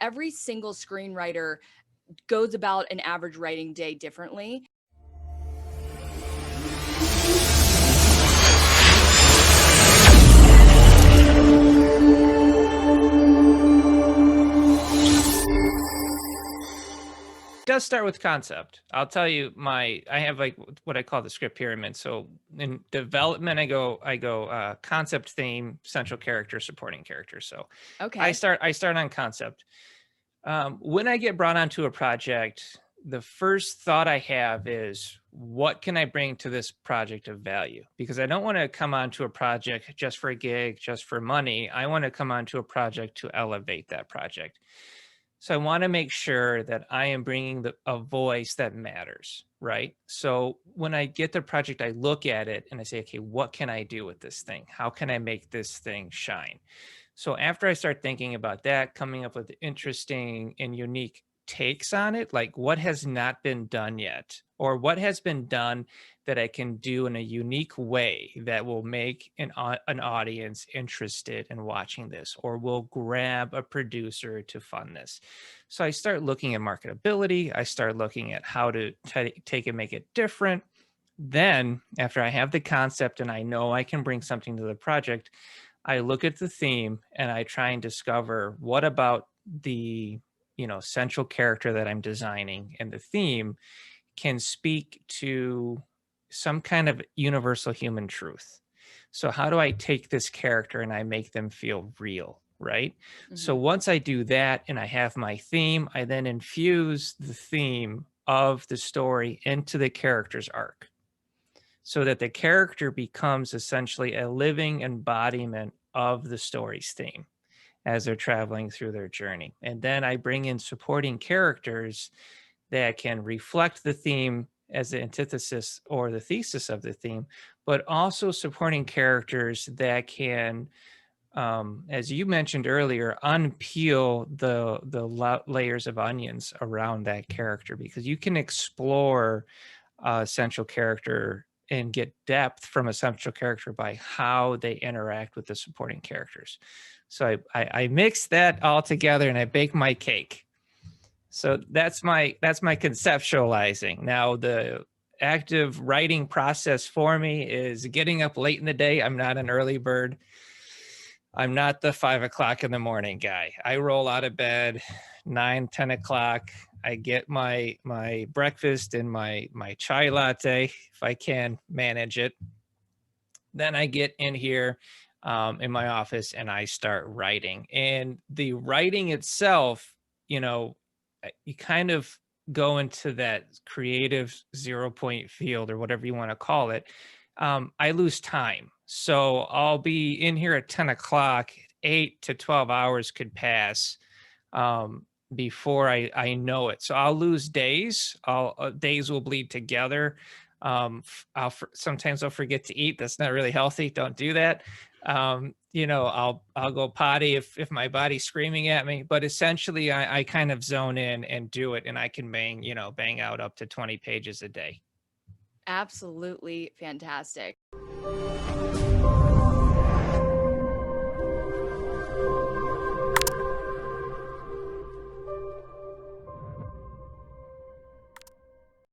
Every single screenwriter goes about an average writing day differently. Does start with concept. I'll tell you I have like what I call the script pyramid. So in development, I go concept, theme, central character, supporting character. So I Okay. start on concept. When I get brought onto a project, the first thought I have is, what can I bring to this project of value? Because I don't want to come onto a project just for a gig, just for money. I want to come onto a project to elevate that project. So I want to make sure that I am bringing a voice that matters, right? So when I get the project, I look at it and I say, okay, what can I do with this thing? How can I make this thing shine? So after I start thinking about that, coming up with interesting and unique takes on it, like what has not been done yet, or what has been done that I can do in a unique way that will make an audience interested in watching this, or will grab a producer to fund this. So I start looking at marketability. I start looking at how to take and make it different. Then, after I have the concept and I know I can bring something to the project, I look at the theme and I try and discover what about the central character that I'm designing and the theme can speak to some kind of universal human truth. So how do I take this character and I make them feel real, right? So Mhm. once I do that and I have my theme, I then infuse the theme of the story into the character's arc so that the character becomes essentially a living embodiment of the story's theme as they're traveling through their journey. And then I bring in supporting characters that can reflect the theme as the antithesis or the thesis of the theme, but also supporting characters that can, as you mentioned earlier, unpeel the layers of onions around that character, because you can explore a central character and get depth from a central character by how they interact with the supporting characters. So I mix that all together and I bake my cake. So that's my conceptualizing. Now the active writing process for me is getting up late in the day. I'm not an early bird. I'm not the 5 o'clock in the morning guy. I roll out of bed 9, 10 o'clock. I get my breakfast and my chai latte if I can manage it. Then I get in here in my office and I start writing. And the writing itself, you kind of go into that creative 0 point field or whatever you want to call it. I lose time. So I'll be in here at 10 o'clock, 8 to 12 hours could pass before I know it. So I'll lose days. Days will bleed together. Sometimes I'll forget to eat. That's not really healthy. Don't do that. I'll go potty if my body's screaming at me, but essentially I kind of zone in and do it, and I can bang out up to 20 pages a day. Absolutely fantastic.